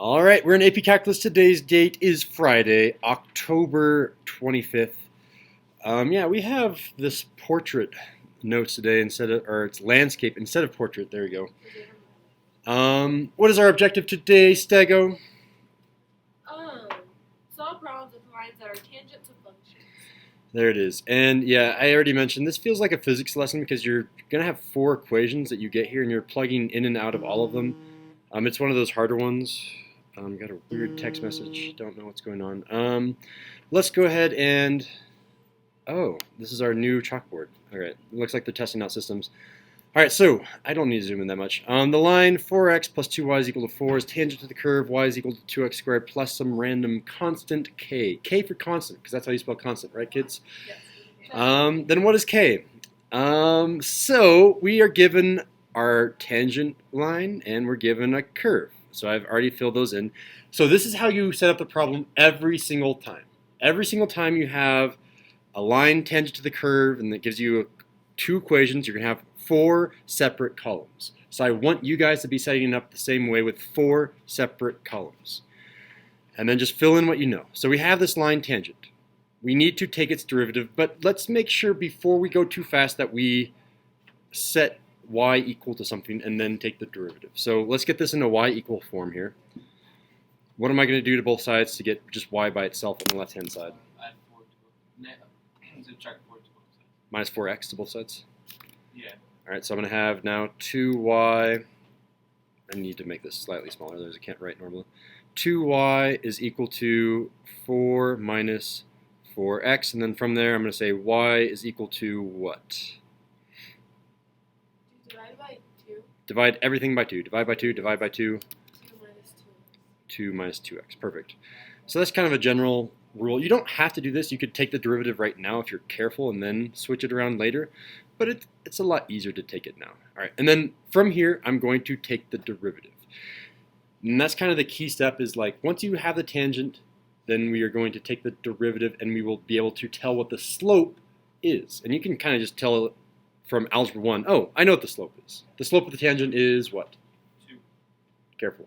All right, we're in AP Calculus. Today's date is Friday, October 25th. Yeah, we have this portrait notes today or it's landscape instead of portrait. There we go. What is our objective today, Stego? Solve problems with lines that are tangent to functions. There it is. And yeah, I already mentioned this feels like a physics lesson because you're going to have 4 equations that you get here and you're plugging in and out of all of them. It's one of those harder ones. Got a weird text message. Don't know what's going on. Let's go ahead and... Oh, this is our new chalkboard. All right, it looks like they're testing out systems. All right, so I don't need to zoom in that much. The line 4x plus 2y is equal to 4 is tangent to the curve y is equal to 2x squared plus some random constant k. K for constant, because that's how you spell constant, right, kids? Yes. Then what is k? So we are given our tangent line and we're given a curve. So I've already filled those in. So this is how you set up the problem every single time. Every single time you have a line tangent to the curve and that gives you 2 equations, you're going to have 4 separate columns. So I want you guys to be setting it up the same way with 4 separate columns. And then just fill in what you know. So we have this line tangent. We need to take its derivative, but let's make sure before we go too fast that we set y equal to something and then take the derivative. So let's get this into y equal form here. What am I going to do to both sides to get just y by itself on the left hand side? Add 4 to subtract 4 to both sides. Minus 4x to both sides? Yeah. Alright, so I'm going to have now 2y. I need to make this slightly smaller, otherwise I can't write normally. 2y is equal to 4 minus 4x, and then from there I'm going to say y is equal to what? Divide by 2. Divide everything by 2. Divide by 2, divide by 2. 2 minus 2 minus 2x. Perfect. So that's kind of a general rule. You don't have to do this. You could take the derivative right now if you're careful and then switch it around later. But it's a lot easier to take it now. All right, and then from here, I'm going to take the derivative. And that's kind of the key step is like once you have the tangent, then we are going to take the derivative and we will be able to tell what the slope is. And you can kind of just tell from algebra 1, oh, I know what the slope is. The slope of the tangent is what? 2. Careful.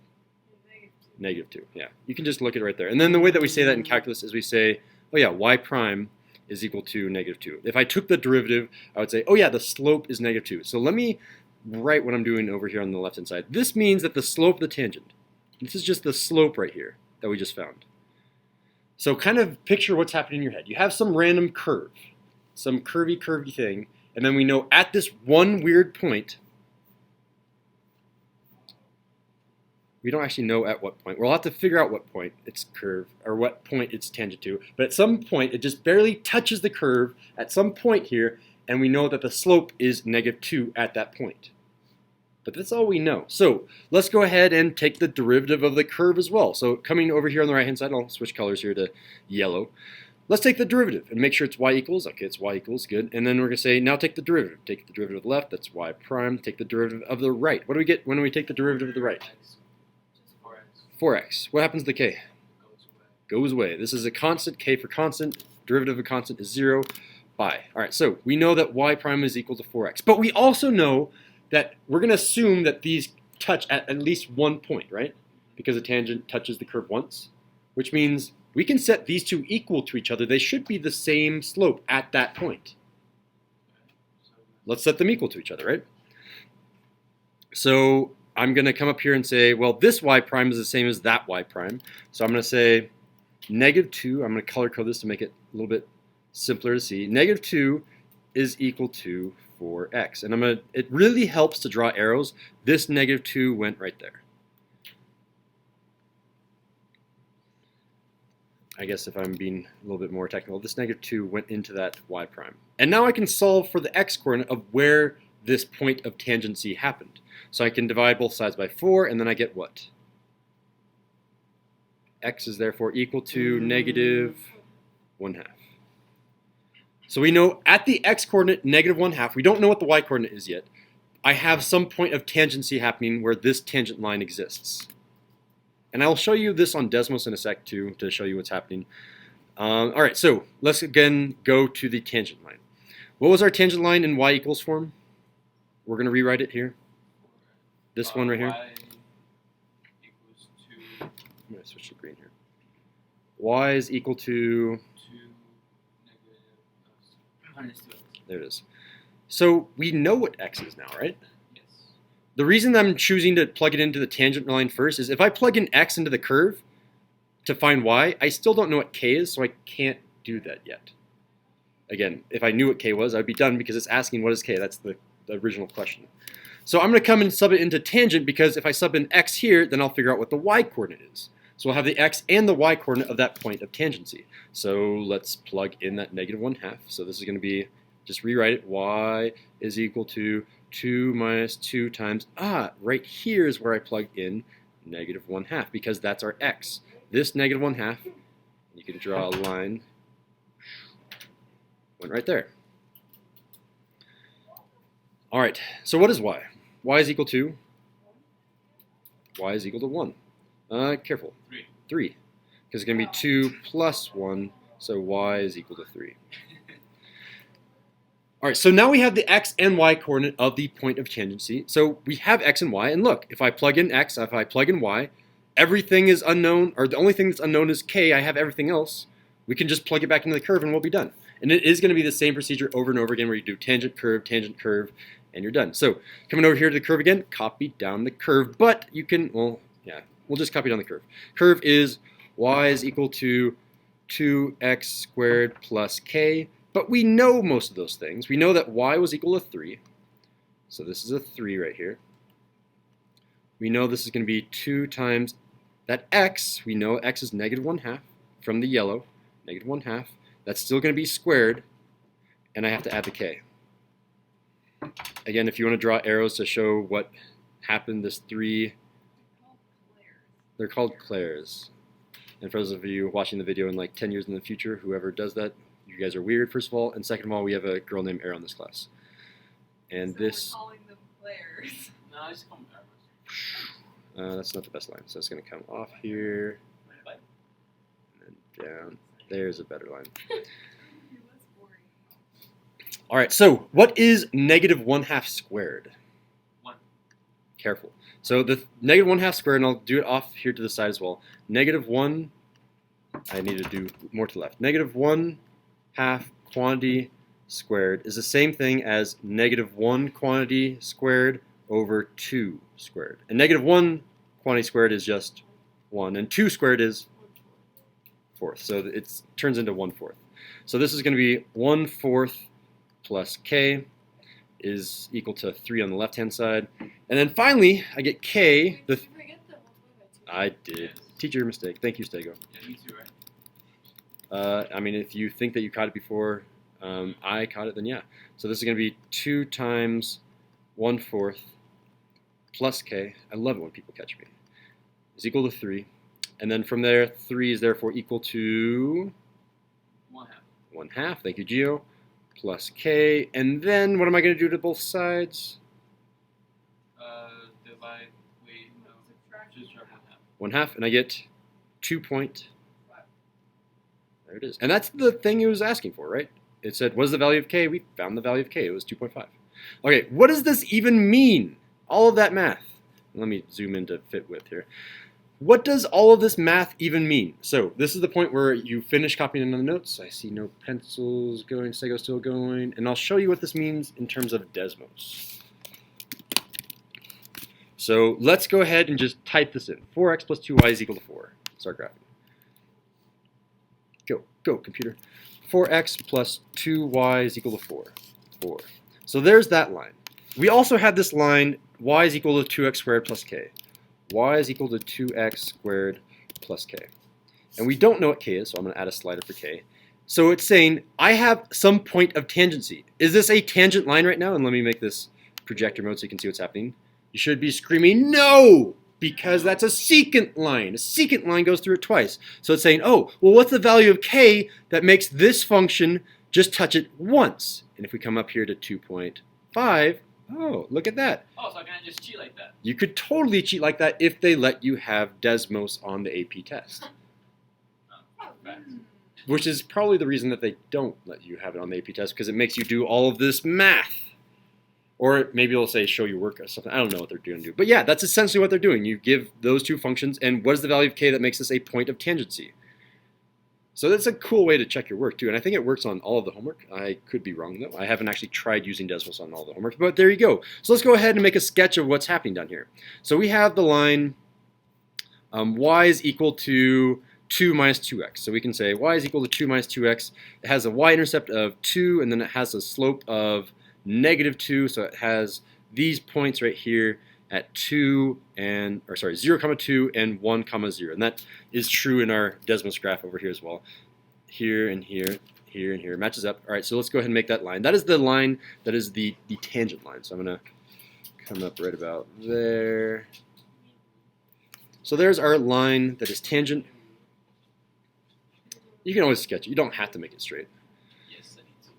Negative 2, yeah. You can just look at it right there. And then the way that we say that in calculus is we say, oh yeah, y prime is equal to negative 2. If I took the derivative, I would say, oh yeah, the slope is negative 2. So let me write what I'm doing over here on the left-hand side. This means that the slope of the tangent, this is just the slope right here that we just found. So kind of picture what's happening in your head. You have some random curve, some curvy thing, and then we know at this one weird point, we don't actually know at what point. We'll have to figure out what point it's curved or what point it's tangent to. But at some point, it just barely touches the curve at some point here, and we know that the slope is negative 2 at that point. But that's all we know. So let's go ahead and take the derivative of the curve as well. So coming over here on the right-hand side, I'll switch colors here to yellow. Let's take the derivative and make sure it's y equals. Okay, it's y equals, good. And then we're going to say, now take the derivative. Take the derivative of the left, that's y prime. Take the derivative of the right. What do we get when we take the derivative of the right? 4x. What happens to the k? Goes away. This is a constant, k for constant. Derivative of a constant is 0. Bye. All right, so we know that y prime is equal to 4x. But we also know that we're going to assume that these touch at least one point, right? Because a tangent touches the curve once, which means we can set these two equal to each other. They should be the same slope at that point. Let's set them equal to each other, right? So I'm going to come up here and say, well, this y prime is the same as that y prime. So I'm going to say negative 2. I'm going to color code this to make it a little bit simpler to see. Negative 2 is equal to 4x. And it really helps to draw arrows. This negative 2 went right there. I guess if I'm being a little bit more technical, this negative 2 went into that y prime. And now I can solve for the x coordinate of where this point of tangency happened. So I can divide both sides by 4, and then I get what? X is therefore equal to negative 1/2. So we know at the x coordinate, negative 1/2, we don't know what the y coordinate is yet. I have some point of tangency happening where this tangent line exists. And I'll show you this on Desmos in a sec too, to show you what's happening. All right, so let's again go to the tangent line. What was our tangent line in y equals form? We're going to rewrite it here. This one right here. Y equals 2 switch to green here. Y is equal to, 2 negative minus 2x. there it is. So we know what x is now, right? Yes. The reason I'm choosing to plug it into the tangent line first is if I plug in x into the curve to find y, I still don't know what k is, so I can't do that yet. Again, if I knew what k was, I'd be done because it's asking what is k. That's the original question. So I'm going to come and sub it into tangent because if I sub in x here, then I'll figure out what the y coordinate is. So we'll have the x and the y coordinate of that point of tangency. So let's plug in that negative 1/2. So this is going to be, just rewrite it, y is equal to 2 minus 2 times, right here is where I plug in negative 1/2 because that's our x. This negative 1/2, you can draw a line, went right there. All right, so what is y? Y is equal to? Y is equal to 1. Careful. 3. 3. Because it's going to be 2 plus 1, so y is equal to 3. All right, so now we have the x and y coordinate of the point of tangency. So we have x and y, and look, if I plug in x, if I plug in y, everything is unknown, or the only thing that's unknown is k. I have everything else. We can just plug it back into the curve and we'll be done. And it is going to be the same procedure over and over again where you do tangent, curve, and you're done. So coming over here to the curve again, copy down the curve, but you can, well, yeah, we'll just copy down the curve. Curve is y is equal to 2x squared plus k, but we know most of those things. We know that y was equal to 3, so this is a 3 right here. We know this is going to be 2 times that x, we know x is negative 1/2 from the yellow, negative 1/2. That's still going to be squared, and I have to add the k. Again, if you want to draw arrows to show what happened, this 3, they're called clairs. And for those of you watching the video in like 10 years in the future, whoever does that, you guys are weird, first of all. And second of all, we have a girl named Arrow in this class. And So this, we're calling them players. No, I just call them arrows. that's not the best line. So it's going to come off here, But and then down. There's a better line. He was boring. All right, so what is negative 1/2 squared? 1. Careful. So the negative 1/2 squared, and I'll do it off here to the side as well. Negative 1, I need to do more to the left. Negative 1/2 quantity squared is the same thing as negative 1 quantity squared over 2 squared. And negative 1 quantity squared is just 1, and 2 squared is 4th. So it turns into 1/4. So this is going to be 1/4 plus k is equal to 3 on the left-hand side. And then finally, I get k. Did you forget the multiply by 2? I did. Teacher mistake. Thank you, Stego. Yeah, me too, right? I mean, if you think that you caught it before I caught it, then yeah. So this is going to be 2 times 1/4 plus k. I love it when people catch me. Is equal to 3. And then from there, 3 is therefore equal to 1/2. 1/2. Thank you, Gio. Plus k. And then what am I going to do to both sides? Divide. Wait, no. Just drop 1/2. 1/2. And I get 2 point. There it is. And that's the thing it was asking for, right? It said, what is the value of k? We found the value of k. It was 2.5. Okay, what does this even mean? All of that math. Let me zoom in to fit width here. What does all of this math even mean? So this is the point where you finish copying in the notes. I see no pencils going, Stego's still going. And I'll show you what this means in terms of Desmos. So let's go ahead and just type this in. 4x plus 2y is equal to 4. Start graphing. Go, computer. 4x plus 2y is equal to 4. 4. So there's that line. We also have this line, y is equal to 2x squared plus k. Y is equal to 2x squared plus k. And we don't know what k is, so I'm going to add a slider for k. So it's saying, I have some point of tangency. Is this a tangent line right now? And let me make this projector mode so you can see what's happening. You should be screaming, no! Because that's a secant line. A secant line goes through it twice. So it's saying, oh, well, what's the value of k that makes this function just touch it once? And if we come up here to 2.5, oh, look at that. Oh, so I can just cheat like that. You could totally cheat like that if they let you have Desmos on the AP test. Oh, facts. Which is probably the reason that they don't let you have it on the AP test, because it makes you do all of this math. Or maybe it'll say show your work or something. I don't know what they're doing. But yeah, that's essentially what they're doing. You give those two functions, and what is the value of k that makes this a point of tangency? So that's a cool way to check your work too, and I think it works on all of the homework. I could be wrong though. I haven't actually tried using Desmos on all the homework, but there you go. So let's go ahead and make a sketch of what's happening down here. So we have the line y is equal to 2 minus 2x. So we can say y is equal to 2 minus 2x. It has a y-intercept of 2, and then it has a slope of negative 2, so it has these points right here at 0, 2, and 1, 0. And that is true in our Desmos graph over here as well. Here and here, here and here. Matches up. All right, so let's go ahead and make that line. That is the line that is the tangent line. So I'm going to come up right about there. So there's our line that is tangent. You can always sketch it. You don't have to make it straight. Yes, I need to.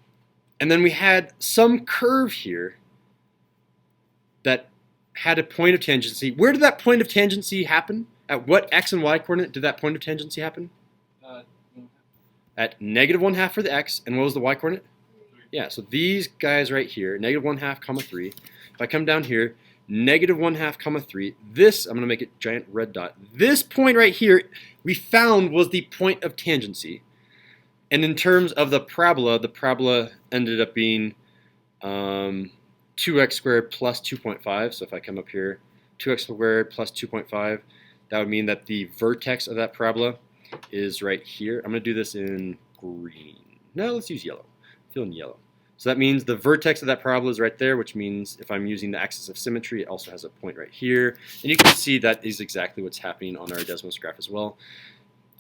And then we had some curve here that had a point of tangency. Where did that point of tangency happen? At what x and y coordinate did that point of tangency happen? At negative 1/2 for the x, and what was the y coordinate? 3. Yeah, so these guys right here, negative 1/2, comma 3. If I come down here, negative 1/2, comma 3. This, I'm going to make it giant red dot. This point right here, we found was the point of tangency. And in terms of the parabola ended up being 2x squared plus 2.5. So if I come up here, 2x squared plus 2.5, that would mean that the vertex of that parabola is right here. I'm going to do this in green. No, let's use yellow. Feeling yellow. So that means the vertex of that parabola is right there, which means if I'm using the axis of symmetry, it also has a point right here. And you can see that is exactly what's happening on our Desmos graph as well.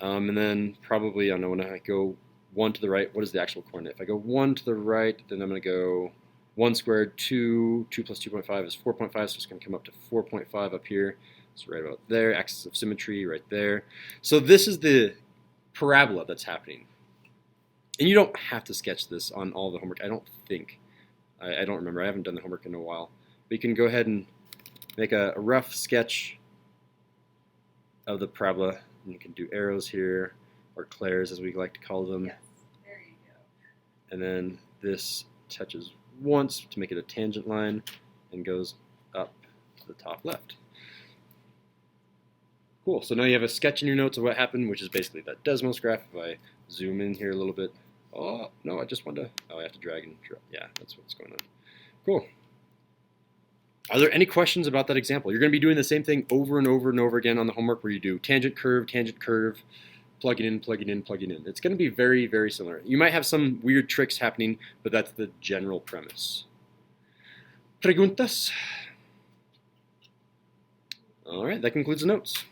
And then probably, I don't know, when I go 1 to the right, what is the actual coordinate? If I go 1 to the right, then I'm going to go 1 squared, 2 plus 2.5 is 4.5, so it's going to come up to 4.5 up here. So right about there, axis of symmetry right there. So this is the parabola that's happening. And you don't have to sketch this on all the homework, I don't think. I don't remember, I haven't done the homework in a while. But you can go ahead and make a rough sketch of the parabola. And you can do arrows here, or clairs as we like to call them. Yes, there you go. And then this touches once to make it a tangent line and goes up to the top left. Cool, so now you have a sketch in your notes of what happened, which is basically that Desmos graph. If I zoom in here a little bit, oh, no, I just want to, oh, I have to drag and drop. Yeah, that's what's going on. Cool. Are there any questions about that example? You're going to be doing the same thing over and over and over again on the homework where you do tangent, curve, plugging in, plugging in, plugging in. It's going to be very, very similar. You might have some weird tricks happening, but that's the general premise. Preguntas? All right, that concludes the notes.